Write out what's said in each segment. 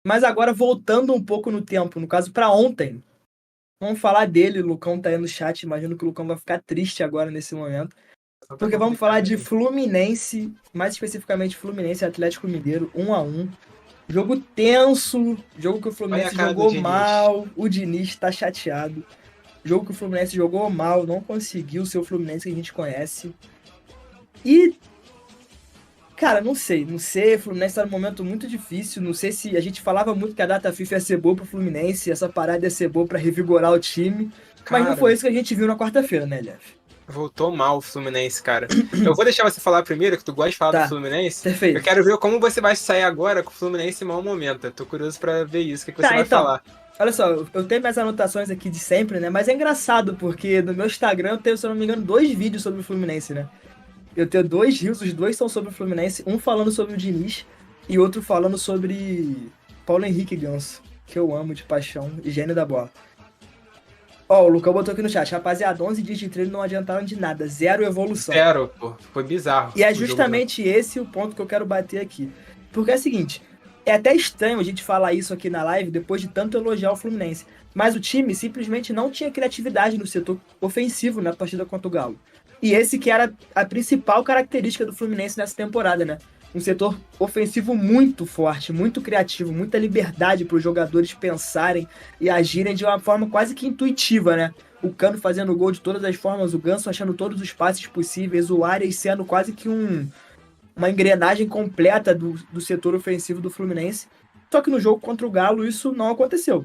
Mas agora, voltando um pouco no tempo, no caso para ontem, vamos falar dele, o Lucão tá aí no chat, imagino que o Lucão vai ficar triste agora nesse momento. Porque vamos falar de Fluminense, mais especificamente Fluminense e Atlético Mineiro, 1-1. Jogo tenso, jogo que o Fluminense jogou mal, o Diniz tá chateado. Jogo que o Fluminense jogou mal, não conseguiu ser o Fluminense que a gente conhece. E, cara, não sei, o Fluminense tá num momento muito difícil, não sei se a gente falava muito que a data FIFA ia ser boa pro Fluminense, essa parada ia ser boa pra revigorar o time, mas não foi isso que a gente viu na quarta-feira, né, Jeff? Voltou mal o Fluminense, cara. Eu vou deixar você falar primeiro, que tu gosta de falar do Fluminense. Perfeito. Eu quero ver como você vai sair agora com o Fluminense em mau momento. Eu tô curioso pra ver isso, o que você vai falar. Olha só, eu tenho minhas anotações aqui de sempre, né? Mas é engraçado, porque no meu Instagram eu tenho, se eu não me engano, 2 vídeos sobre o Fluminense, né? Eu tenho 2 reels, os 2 são sobre o Fluminense, um falando sobre o Diniz e outro falando sobre Paulo Henrique Ganso, que eu amo de paixão, gênio da bola. Ó, o Lucão botou aqui no chat, rapaziada, 11 dias de treino não adiantaram de nada, 0 evolução. 0, pô, foi bizarro. E é justamente esse o ponto que eu quero bater aqui. Porque é o seguinte, é até estranho a gente falar isso aqui na live depois de tanto elogiar o Fluminense, mas o time simplesmente não tinha criatividade no setor ofensivo na partida contra o Galo. E esse que era a principal característica do Fluminense nessa temporada, né? Um setor ofensivo muito forte, muito criativo, muita liberdade para os jogadores pensarem e agirem de uma forma quase que intuitiva, né? O Cano fazendo gol de todas as formas, o Ganso achando todos os passes possíveis, o Arias sendo quase que uma engrenagem completa do setor ofensivo do Fluminense. Só que no jogo contra o Galo isso não aconteceu.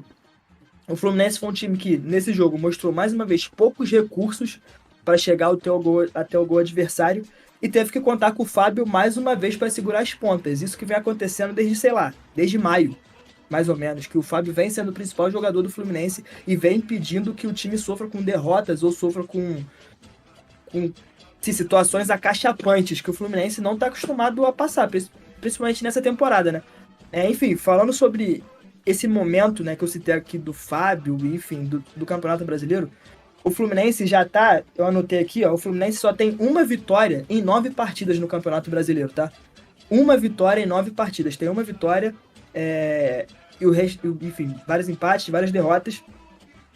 O Fluminense foi um time que, nesse jogo, mostrou mais uma vez poucos recursos para chegar até o gol adversário e teve que contar com o Fábio mais uma vez para segurar as pontas. Isso que vem acontecendo desde, sei lá, desde maio, mais ou menos, que o Fábio vem sendo o principal jogador do Fluminense e vem impedindo que o time sofra com derrotas ou sofra com situações acachapantes que o Fluminense não está acostumado a passar, principalmente nessa temporada, né? Enfim, falando sobre esse momento, né, que eu citei aqui do Fábio, enfim, do Campeonato Brasileiro, o Fluminense já tá, eu anotei aqui, ó, o Fluminense só tem uma vitória em 9 partidas no Campeonato Brasileiro, tá? Uma vitória em 9 partidas, tem uma vitória e o resto, enfim, vários empates, várias derrotas.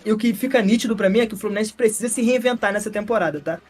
E o que fica nítido pra mim é que o Fluminense precisa se reinventar nessa temporada, tá?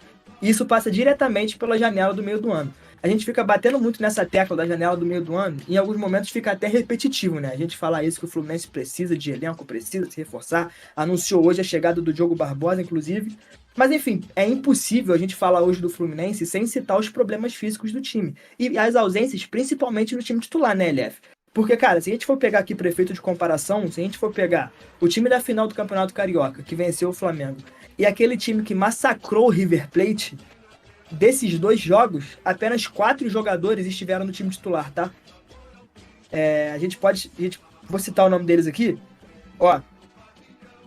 E isso passa diretamente pela janela do meio do ano. A gente fica batendo muito nessa tecla da janela do meio do ano e em alguns momentos fica até repetitivo, né? A gente fala isso que o Fluminense precisa de elenco, precisa se reforçar. Anunciou hoje a chegada do Diogo Barbosa, inclusive. Mas enfim, é impossível a gente falar hoje do Fluminense sem citar os problemas físicos do time. E as ausências, principalmente no time titular, né, LF? Porque, cara, se a gente for pegar aqui para efeito de comparação, se a gente for pegar o time da final do Campeonato Carioca, que venceu o Flamengo, e aquele time que massacrou o River Plate, desses 2 jogos, apenas 4 jogadores estiveram no time titular, tá? Vou citar o nome deles aqui. Ó,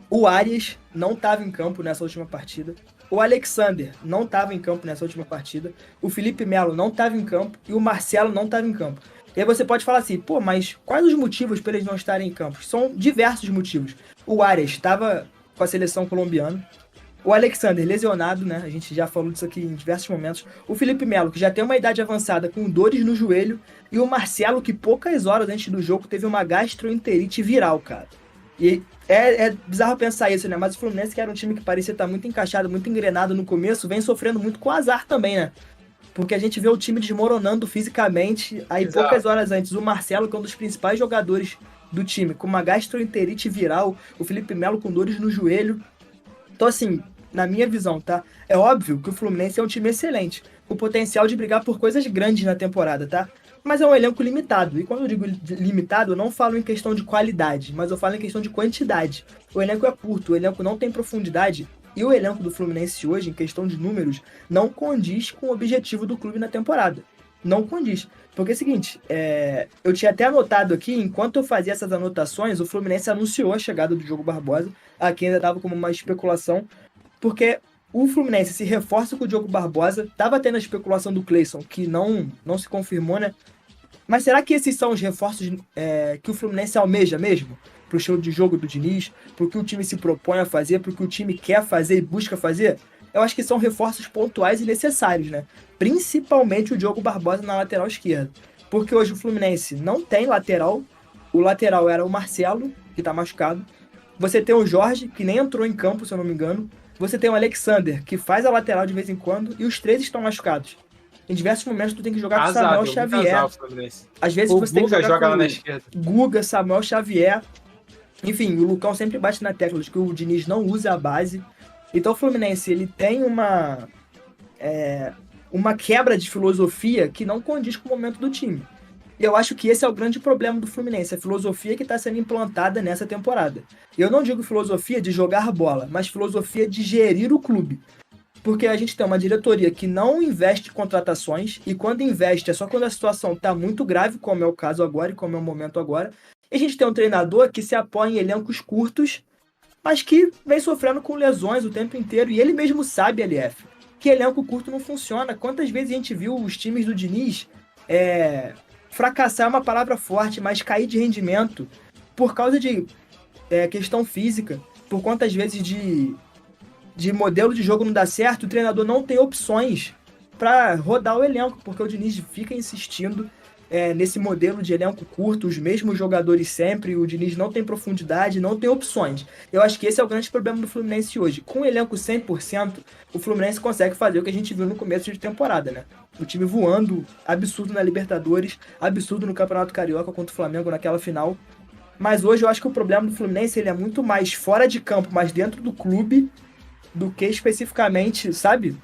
o Arias não estava em campo nessa última partida. O Alexander não estava em campo nessa última partida. O Felipe Melo não estava em campo. E o Marcelo não estava em campo. E aí você pode falar assim, pô, mas quais os motivos para eles não estarem em campo? São diversos motivos. O Arias estava com a seleção colombiana. O Alexander lesionado, né? A gente já falou disso aqui em diversos momentos. O Felipe Melo, que já tem uma idade avançada com dores no joelho. E o Marcelo, que poucas horas antes do jogo teve uma gastroenterite viral, cara. E é bizarro pensar isso, né? Mas o Fluminense, que era um time que parecia estar muito encaixado, muito engrenado no começo, vem sofrendo muito com azar também, né? Porque a gente vê o time desmoronando fisicamente. Aí, exato, poucas horas antes, o Marcelo, que é um dos principais jogadores do time, com uma gastroenterite viral. O Felipe Melo com dores no joelho. Então, assim, na minha visão, tá? É óbvio que o Fluminense é um time excelente, com potencial de brigar por coisas grandes na temporada, tá? Mas é um elenco limitado. E quando eu digo limitado, eu não falo em questão de qualidade, mas eu falo em questão de quantidade. O elenco é curto, o elenco não tem profundidade. E o elenco do Fluminense hoje, em questão de números, não condiz com o objetivo do clube na temporada. Não condiz. Porque é o seguinte, eu tinha até anotado aqui, enquanto eu fazia essas anotações, o Fluminense anunciou a chegada do Diogo Barbosa. Aqui ainda estava como uma especulação, porque o Fluminense se reforça com o Diogo Barbosa. Estava tendo a especulação do Cleison, que não se confirmou, né? Mas será que esses são os reforços que o Fluminense almeja mesmo? Pro estilo de jogo do Diniz, pro que o time se propõe a fazer, pro que o time quer fazer e busca fazer? Eu acho que são reforços pontuais e necessários, né? Principalmente o Diogo Barbosa na lateral esquerda. Porque hoje o Fluminense não tem lateral. o lateral era o Marcelo, que tá machucado. Você tem o Jorge, que nem entrou em campo, se eu não me engano. Você tem o Alexander, que faz a lateral de vez em quando. E os três estão machucados. Em diversos momentos tu tem que jogar com Azar, Samuel deu muito Xavier. azar o Fluminense. Às vezes O você tem que Guga jogar joga com lá na esquerda. Guga, Samuel Xavier. Enfim, o Lucão sempre bate na tecla de que o Diniz não usa a base. Então o Fluminense ele tem uma quebra de filosofia que não condiz com o momento do time. E eu acho que esse é o grande problema do Fluminense, a filosofia que está sendo implantada nessa temporada. Eu não digo filosofia de jogar bola, mas filosofia de gerir o clube. Porque a gente tem uma diretoria que não investe em contratações, e quando investe é só quando a situação está muito grave, como é o caso agora e como é o momento agora. E a gente tem um treinador que se apoia em elencos curtos, mas que vem sofrendo com lesões o tempo inteiro. E ele mesmo sabe, LF, que elenco curto não funciona. Quantas vezes a gente viu os times do Diniz fracassar é uma palavra forte, mas cair de rendimento por causa de questão física, por quantas vezes de modelo de jogo não dá certo, o treinador não tem opções para rodar o elenco, porque o Diniz fica insistindo nesse modelo de elenco curto, os mesmos jogadores sempre, o Diniz não tem profundidade, não tem opções. Eu acho que esse é o grande problema do Fluminense hoje. Com o elenco 100%, o Fluminense consegue fazer o que a gente viu no começo de temporada, né? O time voando, absurdo na Libertadores, absurdo no Campeonato Carioca contra o Flamengo naquela final. Mas hoje eu acho que o problema do Fluminense ele é muito mais fora de campo, mas dentro do clube, do que especificamente, sabe?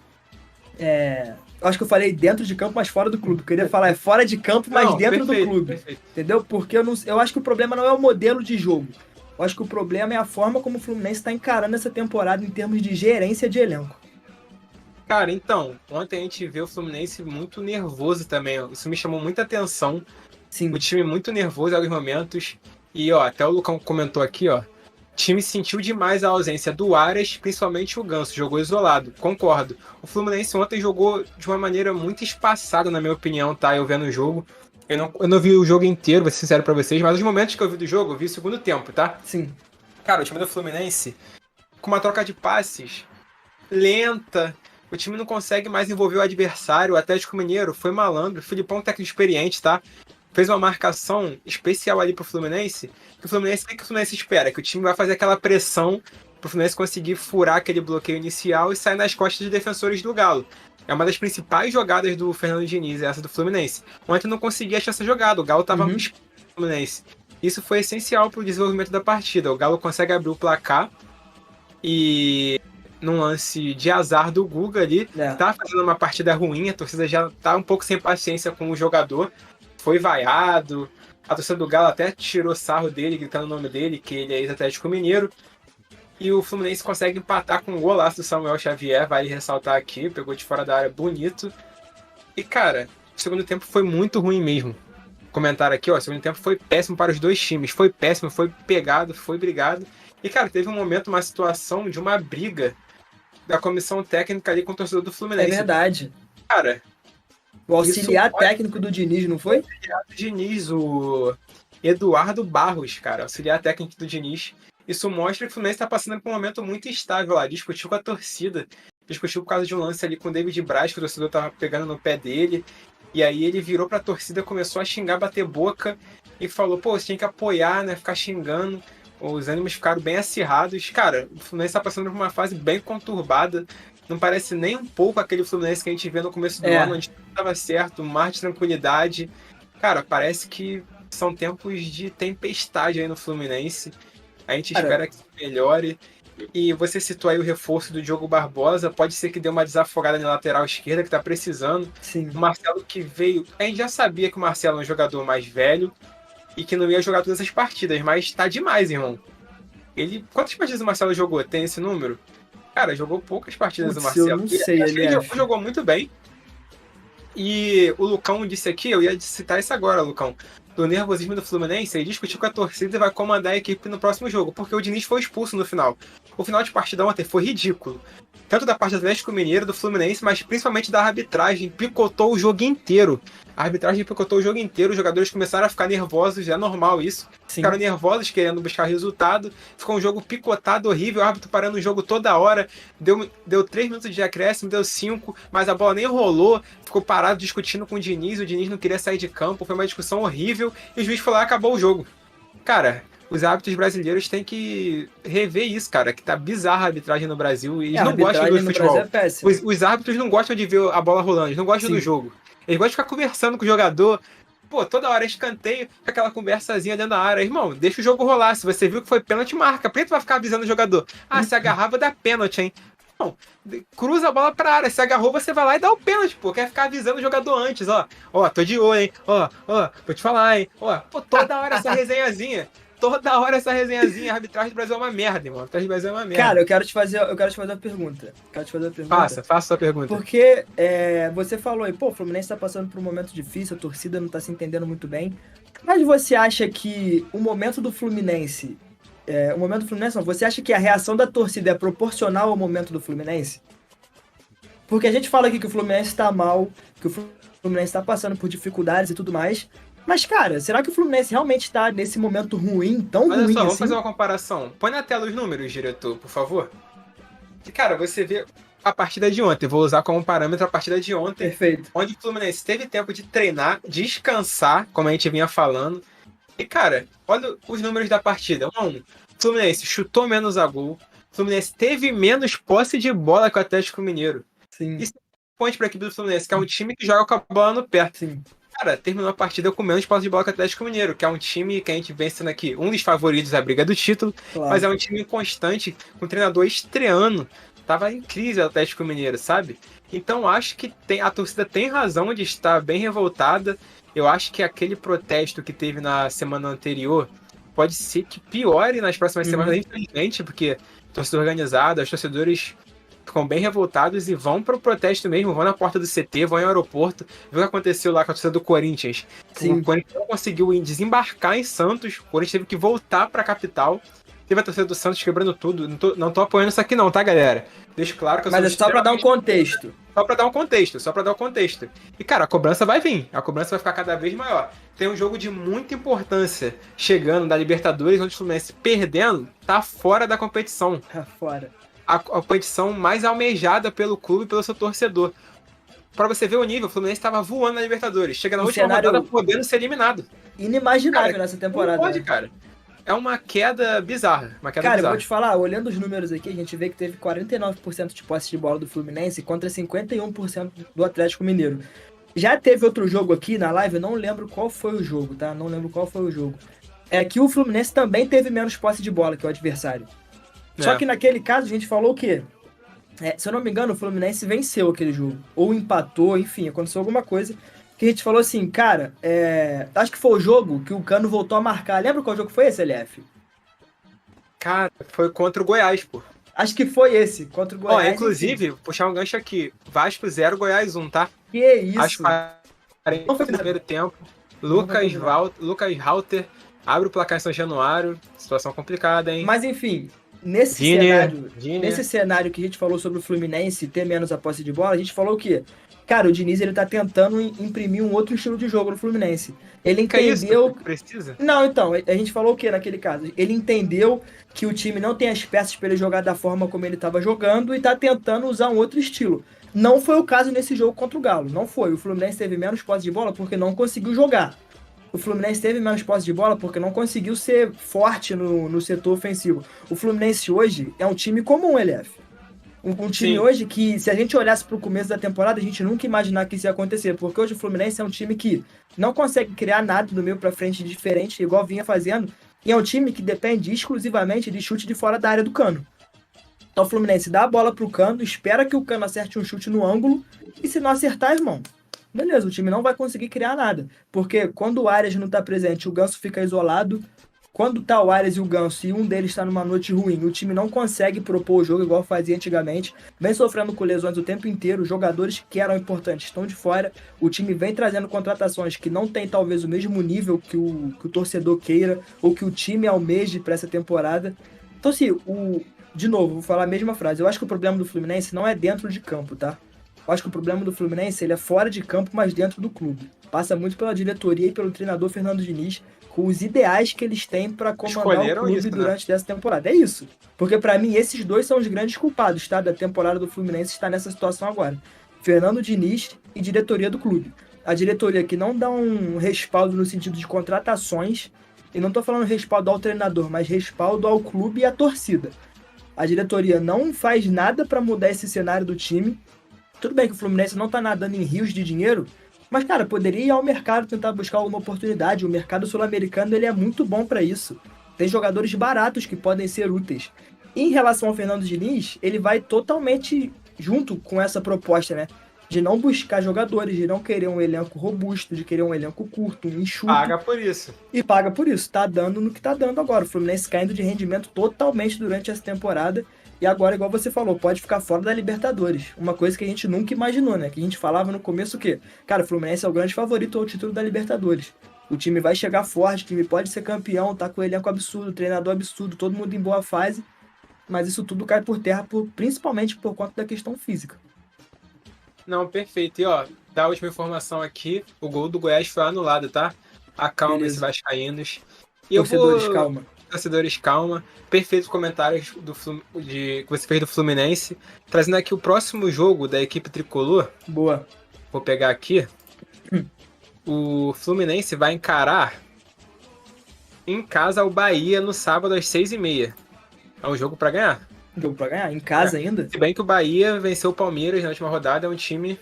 Acho que eu falei dentro de campo, mas fora do clube. Eu queria falar fora de campo, mas Não, dentro perfeito, do clube. perfeito. Entendeu? Porque eu acho que o problema não é o modelo de jogo. Eu acho que o problema é a forma como o Fluminense está encarando essa temporada em termos de gerência de elenco. Cara, então, ontem a gente viu o Fluminense muito nervoso também. Ó. Isso me chamou muita atenção. Sim. O time muito nervoso em alguns momentos. E, ó, até o Lucão comentou aqui, ó. O time sentiu demais a ausência do Aras, principalmente o Ganso, jogou isolado. Concordo. O Fluminense ontem jogou de uma maneira muito espaçada, na minha opinião, tá? Eu vendo o jogo. Eu não vi o jogo inteiro, vou ser sincero pra vocês, mas os momentos que eu vi do jogo, eu vi o segundo tempo, tá? Sim. Cara, o time do Fluminense, com uma troca de passes lenta, o time não consegue mais envolver o adversário. O Atlético Mineiro foi malandro, o Filipão técnico experiente, tá? Fez uma marcação especial ali pro Fluminense. Que o Fluminense espera? Que o time vai fazer aquela pressão pro Fluminense conseguir furar aquele bloqueio inicial e sair nas costas dos defensores do Galo. É uma das principais jogadas do Fernando Diniz, essa do Fluminense. Ontem não conseguia achar essa jogada, o Galo tava muito Fluminense. Isso foi essencial pro desenvolvimento da partida. O Galo consegue abrir o placar e num lance de azar do Guga ali, tá fazendo uma partida ruim, a torcida já tá um pouco sem paciência com o jogador, foi vaiado, a torcida do Galo até tirou sarro dele, gritando o nome dele, que ele é ex-Atlético Mineiro, e o Fluminense consegue empatar com o golaço do Samuel Xavier, vale ressaltar aqui, pegou de fora da área bonito, e cara, o segundo tempo foi muito ruim mesmo. Comentário aqui, ó, o segundo tempo foi péssimo para os dois times, foi péssimo, foi pegado, foi brigado, e cara, teve um momento, uma situação de uma briga da comissão técnica ali com o torcedor do Fluminense. É verdade. Cara, o auxiliar técnico do Diniz, não foi? O auxiliar do Diniz, o Eduardo Barros, cara, auxiliar técnico do Diniz. Isso mostra que o Fluminense está passando por um momento muito instável lá. Discutiu com a torcida, discutiu por causa de um lance ali com o David Braz, que o torcedor tava pegando no pé dele. E aí ele virou pra torcida, começou a xingar, bater boca e falou, pô, você tem que apoiar, né, ficar xingando. Os ânimos ficaram bem acirrados. Cara, o Fluminense está passando por uma fase bem conturbada. Não parece nem um pouco aquele Fluminense que a gente vê no começo do ano, onde tudo estava certo, um mar de tranquilidade. Cara, parece que são tempos de tempestade aí no Fluminense. A gente espera que melhore. E você citou aí o reforço do Diogo Barbosa. Pode ser que dê uma desafogada na lateral esquerda, que está precisando. Sim. O Marcelo que veio... A gente já sabia que o Marcelo é um jogador mais velho e que não ia jogar todas as partidas, mas tá demais, irmão. Quantas partidas o Marcelo jogou? Tem esse número? Cara, jogou poucas partidas o Marcelo. Eu não sei, ele jogou muito bem. E o Lucão disse aqui, eu ia citar isso agora, Lucão, do nervosismo do Fluminense, ele discutiu com a torcida e vai comandar a equipe no próximo jogo, porque o Diniz foi expulso no final. O final de partida ontem foi ridículo. Tanto da parte do Atlético Mineiro, do Fluminense, mas principalmente da arbitragem, picotou o jogo inteiro. A arbitragem picotou o jogo inteiro, os jogadores começaram a ficar nervosos, é normal isso. Sim. Ficaram nervosos, querendo buscar resultado. Ficou um jogo picotado, horrível, o árbitro parando o jogo toda hora. Deu 3 minutos de acréscimo, deu 5, mas a bola nem rolou. Ficou parado discutindo com o Diniz não queria sair de campo, foi uma discussão horrível. E o juiz foi lá e acabou o jogo. Cara, os árbitros brasileiros têm que rever isso, cara, que tá bizarra a arbitragem no Brasil. Eles A não gostam do arbitragem no Brasil é futebol. péssima. Os árbitros não gostam de ver a bola rolando, eles não gostam do Sim. jogo. Eles gostam de ficar conversando com o jogador. Pô, toda hora escanteio, com aquela conversazinha dentro da área. Irmão, deixa o jogo rolar. Se você viu que foi pênalti, marca. Por que tu vai ficar avisando o jogador? Ah, se agarrar, vou dar pênalti, hein? Não, cruza a bola pra área. Se agarrou, você vai lá e dá o pênalti, pô. Quer ficar avisando o jogador antes, ó. Ó, tô de olho, hein? Ó, vou te falar, hein? Ó, pô, toda hora essa resenhazinha. Toda hora essa resenhazinha. A arbitragem do Brasil é uma merda, irmão. A arbitragem do Brasil é uma merda. Cara, eu quero te fazer uma pergunta. Faça sua pergunta. Porque você falou aí, pô, o Fluminense tá passando por um momento difícil, a torcida não tá se entendendo muito bem. Mas você acha que o momento do Fluminense. O momento do Fluminense não, você acha que a reação da torcida é proporcional ao momento do Fluminense? Porque a gente fala aqui que o Fluminense tá mal, que o Fluminense tá passando por dificuldades e tudo mais. Mas, cara, será que o Fluminense realmente tá nesse momento ruim, tão Olha ruim só, vamos assim? fazer uma comparação. Põe na tela os números, diretor, por favor. E, cara, você vê a partida de ontem. Vou usar como parâmetro a partida de ontem. Perfeito. Onde o Fluminense teve tempo de treinar, descansar, como a gente vinha falando. E, cara, olha os números da partida. 1-1. Fluminense chutou menos a gol. Fluminense teve menos posse de bola que o Atlético Mineiro. Sim. Isso é um ponto pra equipe do Fluminense, que é um time que joga com a bola no pé. Sim. Cara, terminou a partida com menos posse de bola que o Atlético Mineiro, que é um time que a gente vem sendo aqui um dos favoritos da briga do título, Claro. mas é um time inconstante, com o treinador estreando. Tava em crise o Atlético Mineiro, sabe? Então acho que a torcida tem razão de estar bem revoltada. Eu acho que aquele protesto que teve na semana anterior pode ser que piore nas próximas semanas, infelizmente, porque torcida organizada, os torcedores ficam bem revoltados e vão pro protesto mesmo, vão na porta do CT, vão ao aeroporto. Viu o que aconteceu lá com a torcida do Corinthians? Sim. O Corinthians não conseguiu desembarcar em Santos, o Corinthians teve que voltar pra capital. Teve a torcida do Santos quebrando tudo. Não tô apoiando isso aqui não, tá, galera? Deixo claro que eu Mas é só pra dar um contexto. Só pra dar um contexto. E, cara, a cobrança vai vir. A cobrança vai ficar cada vez maior. Tem um jogo de muita importância chegando da Libertadores, onde o Fluminense perdendo, tá fora da competição. Tá fora. A competição mais almejada pelo clube e pelo seu torcedor. Pra você ver o nível, o Fluminense tava voando na Libertadores. Chega na última rodada podendo ser eliminado. Inimaginável, cara, nessa temporada. Não pode, cara. É uma queda bizarra. Cara, eu vou te falar, olhando os números aqui, a gente vê que teve 49% de posse de bola do Fluminense contra 51% do Atlético Mineiro. Já teve outro jogo aqui na live, eu não lembro qual foi o jogo, tá? Não lembro qual foi o jogo. É que o Fluminense também teve menos posse de bola que o adversário. Só que naquele caso a gente falou o quê? Se eu não me engano, o Fluminense venceu aquele jogo. Ou empatou, enfim, aconteceu alguma coisa. Que a gente falou assim, cara, acho que foi o jogo que o Cano voltou a marcar. Lembra qual jogo foi esse, LF? Cara, foi contra o Goiás, pô. Acho que foi esse, contra o Goiás. Ó, inclusive, enfim. Puxar um gancho aqui. Vasco 0, Goiás 1, tá? Que isso? Acho que no primeiro tempo. Lucas Rauter abre o placar em São Januário. Situação complicada, hein? Mas enfim, nesse cenário que a gente falou sobre o Fluminense ter menos a posse de bola, a gente falou o quê? Cara, o Diniz, ele tá tentando imprimir um outro estilo de jogo no Fluminense. Ele entendeu... Que precisa? Não, então, a gente falou o quê naquele caso? Ele entendeu que o time não tem as peças para ele jogar da forma como ele tava jogando e tá tentando usar um outro estilo. Não foi o caso nesse jogo contra o Galo, não foi. O Fluminense teve menos posse de bola porque não conseguiu jogar. O Fluminense teve menos posse de bola porque não conseguiu ser forte no setor ofensivo. O Fluminense hoje é um time comum, LF. Um time hoje que, se a gente olhasse pro começo da temporada, a gente nunca ia imaginar que isso ia acontecer. Porque hoje o Fluminense é um time que não consegue criar nada do meio pra frente diferente, igual vinha fazendo. E é um time que depende exclusivamente de chute de fora da área do Cano. Então o Fluminense dá a bola pro Cano, espera que o Cano acerte um chute no ângulo. E se não acertar, irmão, beleza, o time não vai conseguir criar nada. Porque quando o Arias não tá presente, o Ganso fica isolado. Quando tá o Arias e o Ganso e um deles está numa noite ruim, o time não consegue propor o jogo igual fazia antigamente, vem sofrendo com lesões o tempo inteiro, os jogadores que eram importantes estão de fora, o time vem trazendo contratações que não tem talvez o mesmo nível que o torcedor queira, ou que o time almeje para essa temporada. Então assim, de novo, vou falar a mesma frase, eu acho que o problema do Fluminense não é dentro de campo, tá? Eu acho que o problema do Fluminense ele é fora de campo, mas dentro do clube. Passa muito pela diretoria e pelo treinador Fernando Diniz, com os ideais que eles têm para comandar o clube durante essa temporada. É isso. Porque para mim esses dois são os grandes culpados, tá? Da temporada do Fluminense estar nessa situação agora. Fernando Diniz e diretoria do clube. A diretoria que não dá um respaldo no sentido de contratações E não tô falando respaldo ao treinador, mas respaldo ao clube e à torcida. A diretoria não faz nada para mudar esse cenário do time. Tudo bem que o Fluminense não tá nadando em rios de dinheiro, mas, cara, poderia ir ao mercado tentar buscar alguma oportunidade. O mercado sul-americano, ele é muito bom para isso. Tem jogadores baratos que podem ser úteis. Em relação ao Fernando Diniz, ele vai totalmente junto com essa proposta, né? De não buscar jogadores, de não querer um elenco robusto, de querer um elenco curto, um enxuto. Paga por isso. E paga por isso. Tá dando no que tá dando agora. O Fluminense caindo de rendimento totalmente durante essa temporada. E agora, igual você falou, pode ficar fora da Libertadores. Uma coisa que a gente nunca imaginou, né? Que a gente falava no começo o quê? Cara, o Fluminense é o grande favorito ao título da Libertadores. O time vai chegar forte, o time pode ser campeão, tá com o elenco absurdo, treinador absurdo, todo mundo em boa fase. Mas isso tudo cai por terra, principalmente por conta da questão física. Não, perfeito. E ó, da última informação aqui, o gol do Goiás foi anulado, tá? Acalma Beleza. esses vascaínos. E Torcedores, calma. Torcedores, calma. Perfeitos comentários que você fez do Fluminense. Trazendo aqui o próximo jogo da equipe tricolor. Boa. Vou pegar aqui. O Fluminense vai encarar em casa o Bahia no sábado às 6h30. É um jogo pra ganhar. Jogo pra ganhar? Em casa ainda? Se bem que o Bahia venceu o Palmeiras na última rodada, é um time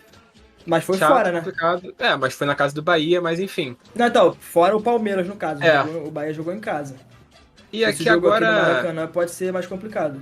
Mas foi chato, fora, né? complicado. É, mas foi na casa do Bahia, mas enfim. Não, então, fora o Palmeiras, no caso. É. O Bahia jogou em casa. E Esse aqui jogo aqui no agora. Maracanã pode ser mais complicado.